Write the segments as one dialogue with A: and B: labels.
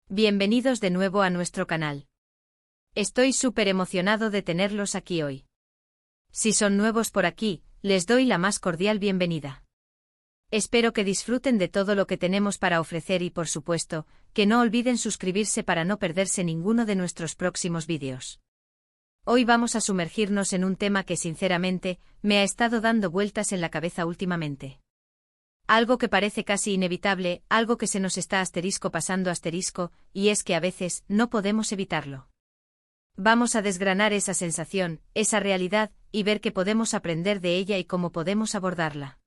A: Bienvenidos de nuevo a nuestro canal. Estoy súper emocionado de tenerlos aquí hoy. Si son nuevos por aquí, les doy la más cordial bienvenida. Espero que disfruten de todo lo que tenemos para ofrecer y, por supuesto, que no olviden suscribirse para no perderse ninguno de nuestros próximos vídeos. Hoy vamos a sumergirnos en un tema que sinceramente me ha estado dando vueltas en la cabeza últimamente. Algo que parece casi inevitable, algo que se nos está pasando, y es que a veces no podemos evitarlo. Vamos a desgranar esa sensación, esa realidad, y ver qué podemos aprender de ella y cómo podemos abordarla.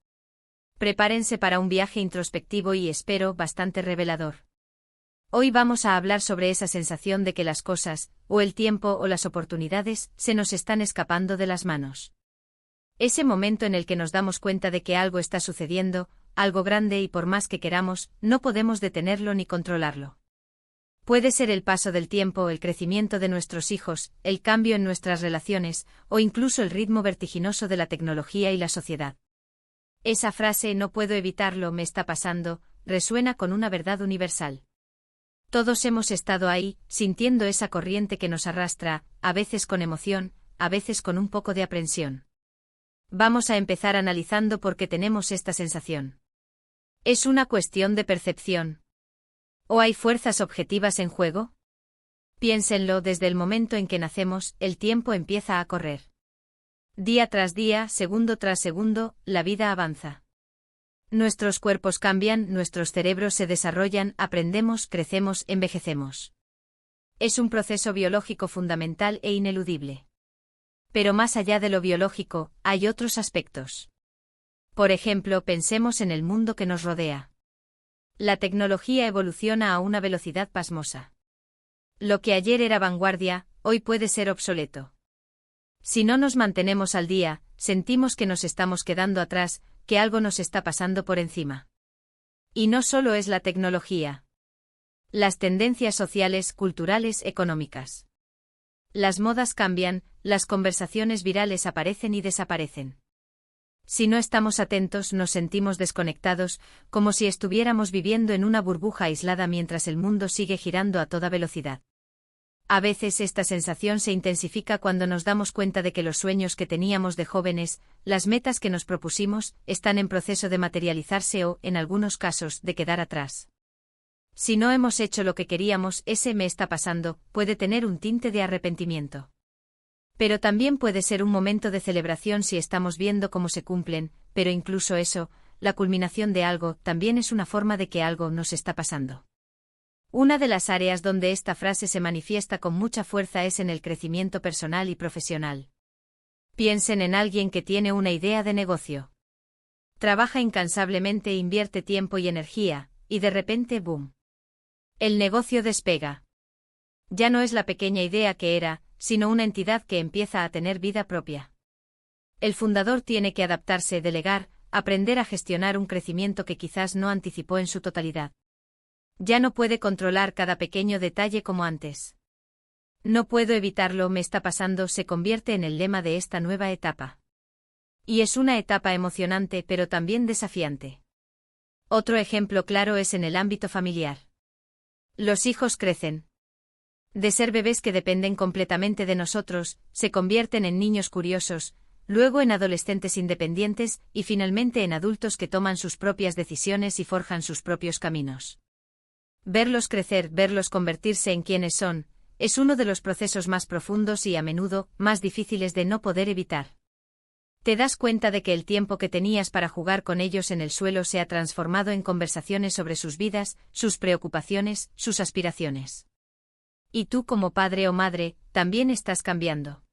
A: Prepárense para un viaje introspectivo y espero bastante revelador. Hoy vamos a hablar sobre esa sensación de que las cosas, o el tiempo o las oportunidades, se nos están escapando de las manos. Ese momento en el que nos damos cuenta de que algo está sucediendo, algo grande y por más que queramos, no podemos detenerlo ni controlarlo. Puede ser el paso del tiempo, el crecimiento de nuestros hijos, el cambio en nuestras relaciones, o incluso el ritmo vertiginoso de la tecnología y la sociedad. Esa frase "no puedo evitarlo, me está pasando", resuena con una verdad universal. Todos hemos estado ahí, sintiendo esa corriente que nos arrastra, a veces con emoción, a veces con un poco de aprensión. Vamos a empezar analizando por qué tenemos esta sensación. ¿Es una cuestión de percepción? ¿O hay fuerzas objetivas en juego? Piénsenlo, desde el momento en que nacemos, el tiempo empieza a correr. Día tras día, segundo tras segundo, la vida avanza. Nuestros cuerpos cambian, nuestros cerebros se desarrollan, aprendemos, crecemos, envejecemos. Es un proceso biológico fundamental e ineludible. Pero más allá de lo biológico, hay otros aspectos. Por ejemplo, pensemos en el mundo que nos rodea. La tecnología evoluciona a una velocidad pasmosa. Lo que ayer era vanguardia, hoy puede ser obsoleto. Si no nos mantenemos al día, sentimos que nos estamos quedando atrás, que algo nos está pasando por encima. Y no solo es la tecnología. Las tendencias sociales, culturales, económicas. Las modas cambian, las conversaciones virales aparecen y desaparecen. Si no estamos atentos, nos sentimos desconectados, como si estuviéramos viviendo en una burbuja aislada mientras el mundo sigue girando a toda velocidad. A veces esta sensación se intensifica cuando nos damos cuenta de que los sueños que teníamos de jóvenes, las metas que nos propusimos, están en proceso de materializarse o, en algunos casos, de quedar atrás. Si no hemos hecho lo que queríamos, ese "me está pasando" puede tener un tinte de arrepentimiento. Pero también puede ser un momento de celebración si estamos viendo cómo se cumplen, pero incluso eso, la culminación de algo, también es una forma de que algo nos está pasando. Una de las áreas donde esta frase se manifiesta con mucha fuerza es en el crecimiento personal y profesional. Piensen en alguien que tiene una idea de negocio. Trabaja incansablemente, invierte tiempo y energía, y de repente ¡boom! El negocio despega. Ya no es la pequeña idea que era, sino una entidad que empieza a tener vida propia. El fundador tiene que adaptarse, delegar, aprender a gestionar un crecimiento que quizás no anticipó en su totalidad. Ya no puede controlar cada pequeño detalle como antes. "No puedo evitarlo, me está pasando" se convierte en el lema de esta nueva etapa. Y es una etapa emocionante pero también desafiante. Otro ejemplo claro es en el ámbito familiar. Los hijos crecen. De ser bebés que dependen completamente de nosotros, se convierten en niños curiosos, luego en adolescentes independientes, y finalmente en adultos que toman sus propias decisiones y forjan sus propios caminos. Verlos crecer, verlos convertirse en quienes son, es uno de los procesos más profundos y, a menudo, más difíciles de no poder evitar. Te das cuenta de que el tiempo que tenías para jugar con ellos en el suelo se ha transformado en conversaciones sobre sus vidas, sus preocupaciones, sus aspiraciones. Y tú, como padre o madre, también estás cambiando.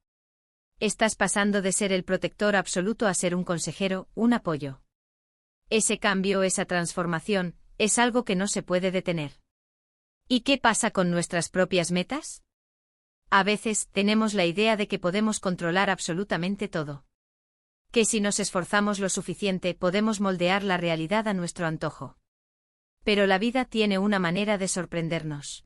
A: Estás pasando de ser el protector absoluto a ser un consejero, un apoyo. Ese cambio, esa transformación, es algo que no se puede detener. ¿Y qué pasa con nuestras propias metas? A veces, tenemos la idea de que podemos controlar absolutamente todo. Que si nos esforzamos lo suficiente, podemos moldear la realidad a nuestro antojo. Pero la vida tiene una manera de sorprendernos.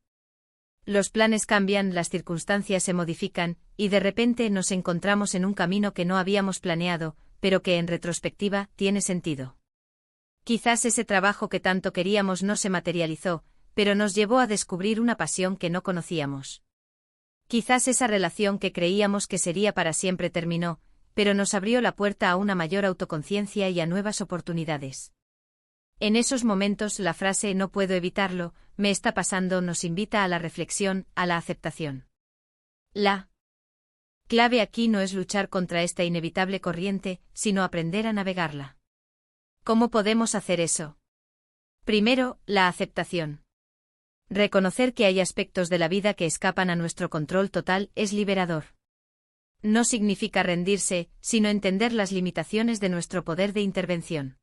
A: Los planes cambian, las circunstancias se modifican, y de repente nos encontramos en un camino que no habíamos planeado, pero que en retrospectiva tiene sentido. Quizás ese trabajo que tanto queríamos no se materializó, pero nos llevó a descubrir una pasión que no conocíamos. Quizás esa relación que creíamos que sería para siempre terminó, pero nos abrió la puerta a una mayor autoconciencia y a nuevas oportunidades. En esos momentos la frase "no puedo evitarlo, me está pasando" nos invita a la reflexión, a la aceptación. La clave aquí no es luchar contra esta inevitable corriente, sino aprender a navegarla. ¿Cómo podemos hacer eso? Primero, la aceptación. Reconocer que hay aspectos de la vida que escapan a nuestro control total es liberador. No significa rendirse, sino entender las limitaciones de nuestro poder de intervención.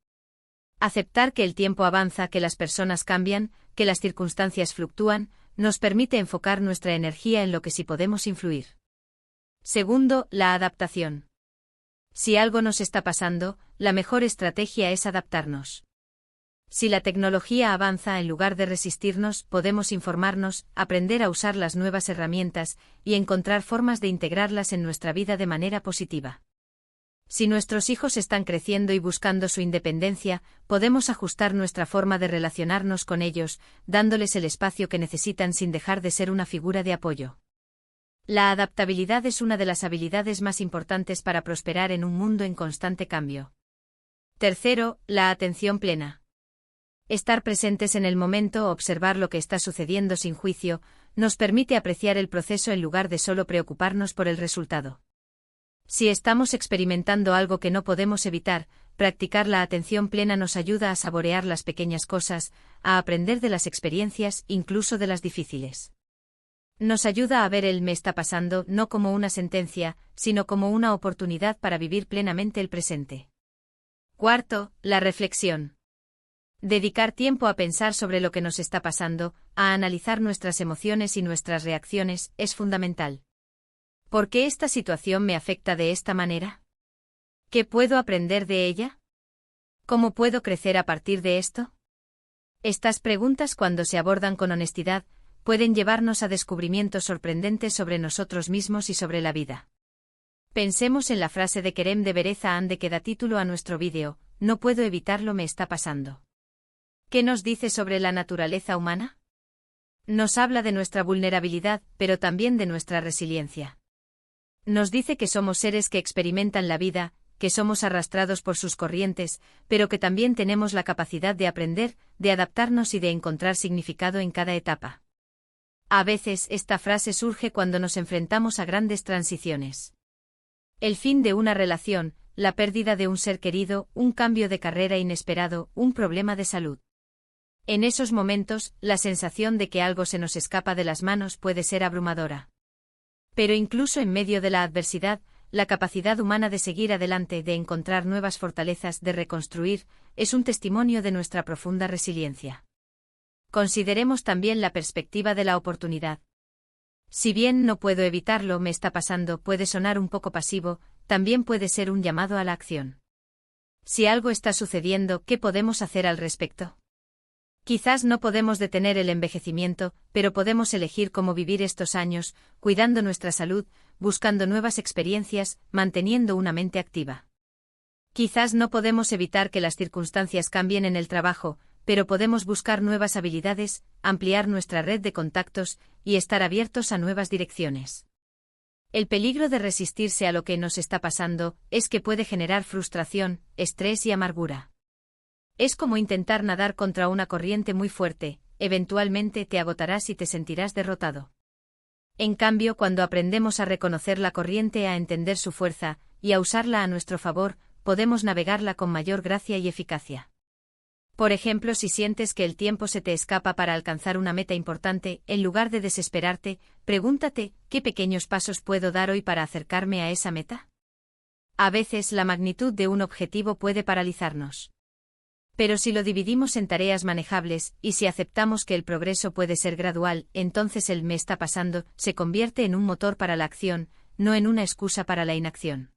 A: Aceptar que el tiempo avanza, que las personas cambian, que las circunstancias fluctúan, nos permite enfocar nuestra energía en lo que sí podemos influir. Segundo, la adaptación. Si algo nos está pasando, la mejor estrategia es adaptarnos. Si la tecnología avanza, en lugar de resistirnos, podemos informarnos, aprender a usar las nuevas herramientas y encontrar formas de integrarlas en nuestra vida de manera positiva. Si nuestros hijos están creciendo y buscando su independencia, podemos ajustar nuestra forma de relacionarnos con ellos, dándoles el espacio que necesitan sin dejar de ser una figura de apoyo. La adaptabilidad es una de las habilidades más importantes para prosperar en un mundo en constante cambio. Tercero, la atención plena. Estar presentes en el momento o observar lo que está sucediendo sin juicio, nos permite apreciar el proceso en lugar de solo preocuparnos por el resultado. Si estamos experimentando algo que no podemos evitar, practicar la atención plena nos ayuda a saborear las pequeñas cosas, a aprender de las experiencias, incluso de las difíciles. Nos ayuda a ver el "me está pasando" no como una sentencia, sino como una oportunidad para vivir plenamente el presente. Cuarto, la reflexión. Dedicar tiempo a pensar sobre lo que nos está pasando, a analizar nuestras emociones y nuestras reacciones, es fundamental. ¿Por qué esta situación me afecta de esta manera? ¿Qué puedo aprender de ella? ¿Cómo puedo crecer a partir de esto? Estas preguntas, cuando se abordan con honestidad, pueden llevarnos a descubrimientos sorprendentes sobre nosotros mismos y sobre la vida. Pensemos en la frase de Kerem de Bereza Ande que da título a nuestro vídeo: "No puedo evitarlo, me está pasando". ¿Qué nos dice sobre la naturaleza humana? Nos habla de nuestra vulnerabilidad, pero también de nuestra resiliencia. Nos dice que somos seres que experimentan la vida, que somos arrastrados por sus corrientes, pero que también tenemos la capacidad de aprender, de adaptarnos y de encontrar significado en cada etapa. A veces esta frase surge cuando nos enfrentamos a grandes transiciones. El fin de una relación, la pérdida de un ser querido, un cambio de carrera inesperado, un problema de salud. En esos momentos, la sensación de que algo se nos escapa de las manos puede ser abrumadora. Pero incluso en medio de la adversidad, la capacidad humana de seguir adelante, de encontrar nuevas fortalezas, de reconstruir, es un testimonio de nuestra profunda resiliencia. Consideremos también la perspectiva de la oportunidad. Si bien "no puedo evitarlo, me está pasando" puede sonar un poco pasivo, también puede ser un llamado a la acción. Si algo está sucediendo, ¿qué podemos hacer al respecto? Quizás no podemos detener el envejecimiento, pero podemos elegir cómo vivir estos años, cuidando nuestra salud, buscando nuevas experiencias, manteniendo una mente activa. Quizás no podemos evitar que las circunstancias cambien en el trabajo, pero podemos buscar nuevas habilidades, ampliar nuestra red de contactos y estar abiertos a nuevas direcciones. El peligro de resistirse a lo que nos está pasando es que puede generar frustración, estrés y amargura. Es como intentar nadar contra una corriente muy fuerte, eventualmente te agotarás y te sentirás derrotado. En cambio, cuando aprendemos a reconocer la corriente, a entender su fuerza y a usarla a nuestro favor, podemos navegarla con mayor gracia y eficacia. Por ejemplo, si sientes que el tiempo se te escapa para alcanzar una meta importante, en lugar de desesperarte, pregúntate: ¿qué pequeños pasos puedo dar hoy para acercarme a esa meta? A veces la magnitud de un objetivo puede paralizarnos. Pero si lo dividimos en tareas manejables, y si aceptamos que el progreso puede ser gradual, entonces el "me está pasando" se convierte en un motor para la acción, no en una excusa para la inacción.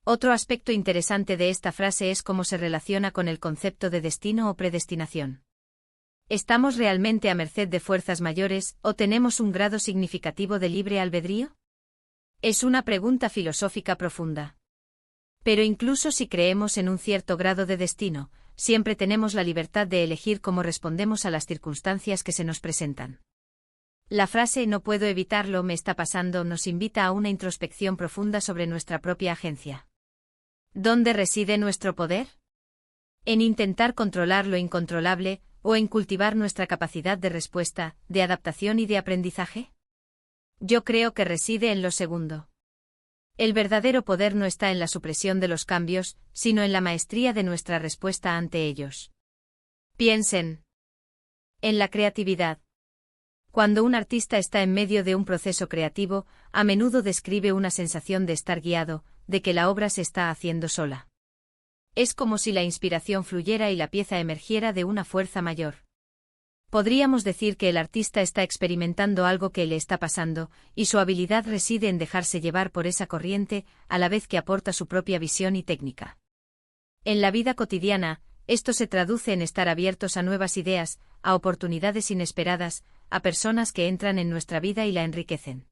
A: Otro aspecto interesante de esta frase es cómo se relaciona con el concepto de destino o predestinación. ¿Estamos realmente a merced de fuerzas mayores, o tenemos un grado significativo de libre albedrío? Es una pregunta filosófica profunda. Pero incluso si creemos en un cierto grado de destino, siempre tenemos la libertad de elegir cómo respondemos a las circunstancias que se nos presentan. La frase "no puedo evitarlo, me está pasando" nos invita a una introspección profunda sobre nuestra propia agencia. ¿Dónde reside nuestro poder? ¿En intentar controlar lo incontrolable, o en cultivar nuestra capacidad de respuesta, de adaptación y de aprendizaje? Yo creo que reside en lo segundo. El verdadero poder no está en la supresión de los cambios, sino en la maestría de nuestra respuesta ante ellos. Piensen en la creatividad. Cuando un artista está en medio de un proceso creativo, a menudo describe una sensación de estar guiado, de que la obra se está haciendo sola. Es como si la inspiración fluyera y la pieza emergiera de una fuerza mayor. Podríamos decir que el artista está experimentando algo que le está pasando, y su habilidad reside en dejarse llevar por esa corriente, a la vez que aporta su propia visión y técnica. En la vida cotidiana, esto se traduce en estar abiertos a nuevas ideas, a oportunidades inesperadas, a personas que entran en nuestra vida y la enriquecen.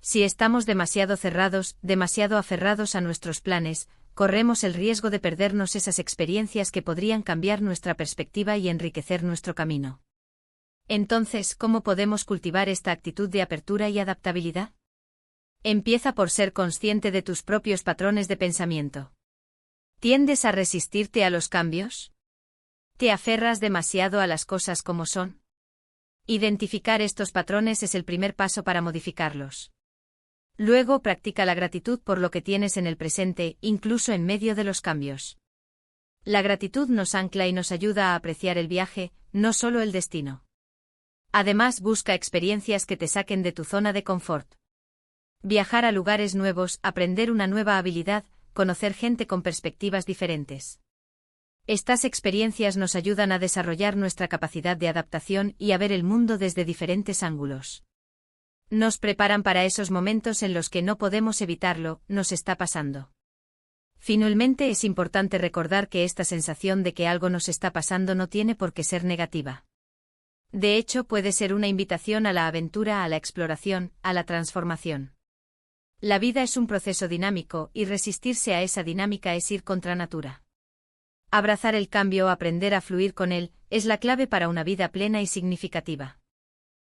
A: Si estamos demasiado cerrados, demasiado aferrados a nuestros planes, corremos el riesgo de perdernos esas experiencias que podrían cambiar nuestra perspectiva y enriquecer nuestro camino. Entonces, ¿cómo podemos cultivar esta actitud de apertura y adaptabilidad? Empieza por ser consciente de tus propios patrones de pensamiento. ¿Tiendes a resistirte a los cambios? ¿Te aferras demasiado a las cosas como son? Identificar estos patrones es el primer paso para modificarlos. Luego practica la gratitud por lo que tienes en el presente, incluso en medio de los cambios. La gratitud nos ancla y nos ayuda a apreciar el viaje, no solo el destino. Además, busca experiencias que te saquen de tu zona de confort. Viajar a lugares nuevos, aprender una nueva habilidad, conocer gente con perspectivas diferentes. Estas experiencias nos ayudan a desarrollar nuestra capacidad de adaptación y a ver el mundo desde diferentes ángulos. Nos preparan para esos momentos en los que no podemos evitarlo, nos está pasando. Finalmente, es importante recordar que esta sensación de que algo nos está pasando no tiene por qué ser negativa. De hecho, puede ser una invitación a la aventura, a la exploración, a la transformación. La vida es un proceso dinámico, y resistirse a esa dinámica es ir contra natura. Abrazar el cambio o aprender a fluir con él, es la clave para una vida plena y significativa.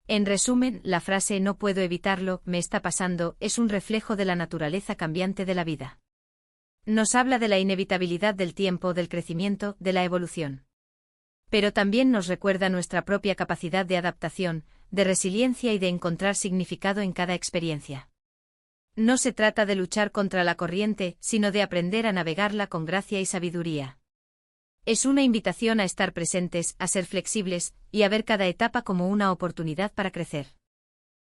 A: En resumen, la frase "no puedo evitarlo, me está pasando" es un reflejo de la naturaleza cambiante de la vida. Nos habla de la inevitabilidad del tiempo, del crecimiento, de la evolución. Pero también nos recuerda nuestra propia capacidad de adaptación, de resiliencia y de encontrar significado en cada experiencia. No se trata de luchar contra la corriente, sino de aprender a navegarla con gracia y sabiduría. Es una invitación a estar presentes, a ser flexibles, y a ver cada etapa como una oportunidad para crecer.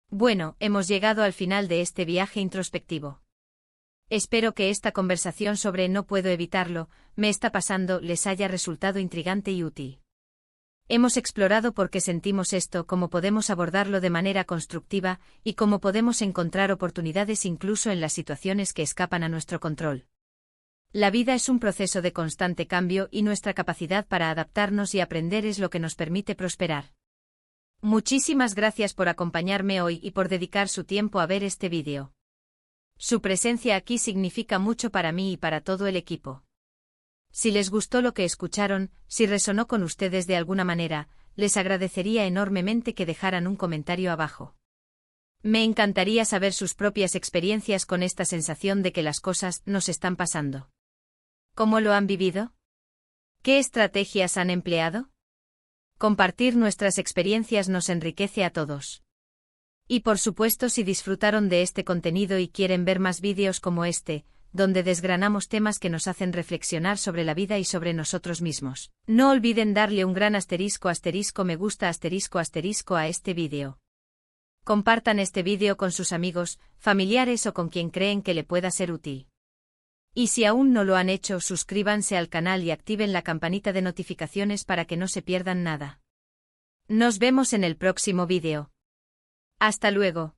A: Bueno, hemos llegado al final de este viaje introspectivo. Espero que esta conversación sobre "no puedo evitarlo, me está pasando" les haya resultado intrigante y útil. Hemos explorado por qué sentimos esto, cómo podemos abordarlo de manera constructiva, y cómo podemos encontrar oportunidades incluso en las situaciones que escapan a nuestro control. La vida es un proceso de constante cambio y nuestra capacidad para adaptarnos y aprender es lo que nos permite prosperar. Muchísimas gracias por acompañarme hoy y por dedicar su tiempo a ver este vídeo. Su presencia aquí significa mucho para mí y para todo el equipo. Si les gustó lo que escucharon, si resonó con ustedes de alguna manera, les agradecería enormemente que dejaran un comentario abajo. Me encantaría saber sus propias experiencias con esta sensación de que las cosas nos están pasando. ¿Cómo lo han vivido? ¿Qué estrategias han empleado? Compartir nuestras experiencias nos enriquece a todos. Y por supuesto, si disfrutaron de este contenido y quieren ver más vídeos como este, donde desgranamos temas que nos hacen reflexionar sobre la vida y sobre nosotros mismos, no olviden darle un gran asterisco me gusta a este vídeo. Compartan este vídeo con sus amigos, familiares o con quien creen que le pueda ser útil. Y si aún no lo han hecho, suscríbanse al canal y activen la campanita de notificaciones para que no se pierdan nada. Nos vemos en el próximo vídeo. Hasta luego.